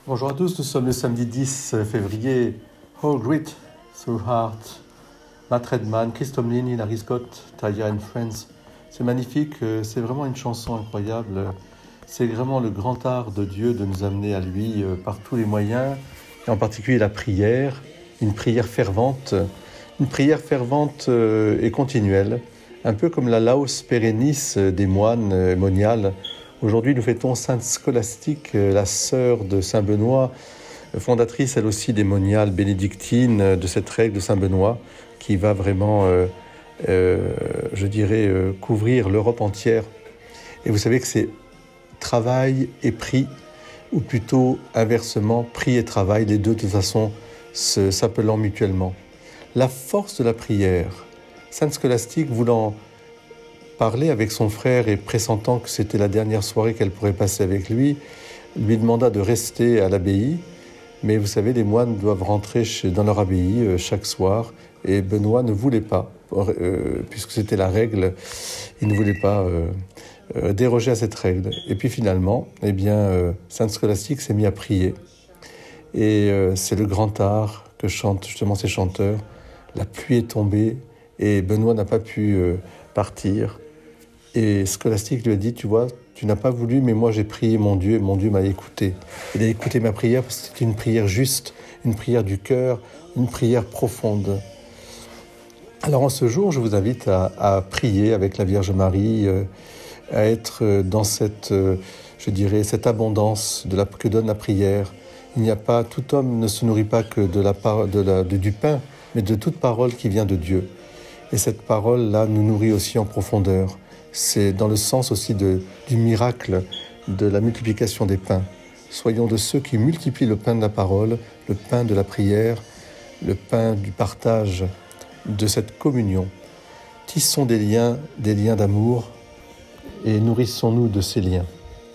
Bonjour à tous, nous sommes le samedi 10 février. Oh, great through heart. Matt Redman, Chris Tomlin, Hilary Scott, Taya and Friends. C'est magnifique, c'est vraiment une chanson incroyable. C'est vraiment le grand art de Dieu de nous amener à lui par tous les moyens, et en particulier la prière, une prière fervente et continuelle, un peu comme la Laus Perennis des moines moniales. Aujourd'hui, nous fêtons Sainte Scolastique, la sœur de Saint Benoît, fondatrice elle aussi des moniales bénédictines de cette règle de Saint Benoît, qui va vraiment, couvrir l'Europe entière. Et vous savez que c'est travail et prix, ou plutôt inversement, prix et travail, les deux de toute façon s'appelant mutuellement. La force de la prière. Sainte Scolastique, voulant parler avec son frère et pressentant que c'était la dernière soirée qu'elle pourrait passer avec lui demanda de rester à l'abbaye. Mais vous savez, les moines doivent rentrer dans leur abbaye chaque soir, et Benoît ne voulait pas, puisque c'était la règle, il ne voulait pas déroger à cette règle. Et puis finalement, Sainte Scolastique s'est mis à prier. Et c'est le grand art que chantent justement ces chanteurs. La pluie est tombée et Benoît n'a pas pu partir. Et Scolastique lui a dit, tu vois, tu n'as pas voulu, mais moi j'ai prié mon Dieu, et mon Dieu m'a écouté. Il a écouté ma prière parce que c'était une prière juste, une prière du cœur, une prière profonde. Alors en ce jour, je vous invite à prier avec la Vierge Marie, à être dans cette abondance que donne la prière. Tout homme ne se nourrit pas que du pain, mais de toute parole qui vient de Dieu. Et cette parole-là nous nourrit aussi en profondeur. C'est dans le sens aussi du miracle de la multiplication des pains. Soyons de ceux qui multiplient le pain de la parole, le pain de la prière, le pain du partage, de cette communion. Tissons des liens d'amour, et nourrissons-nous de ces liens.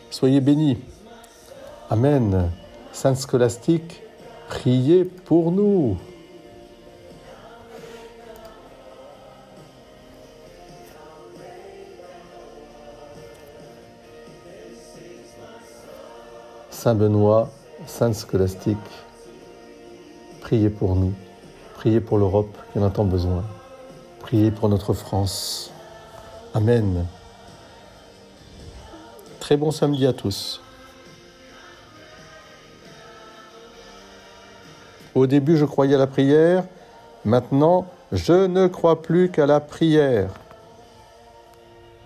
Soyez bénis. Amen. Sainte Scolastique, priez pour nous. Saint Benoît, Sainte Scolastique, priez pour nous, priez pour l'Europe qui en a tant besoin, priez pour notre France. Amen. Très bon samedi à tous. Au début, je croyais à la prière, maintenant, je ne crois plus qu'à la prière.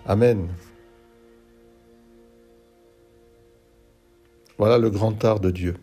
Amen. Voilà le grand art de Dieu.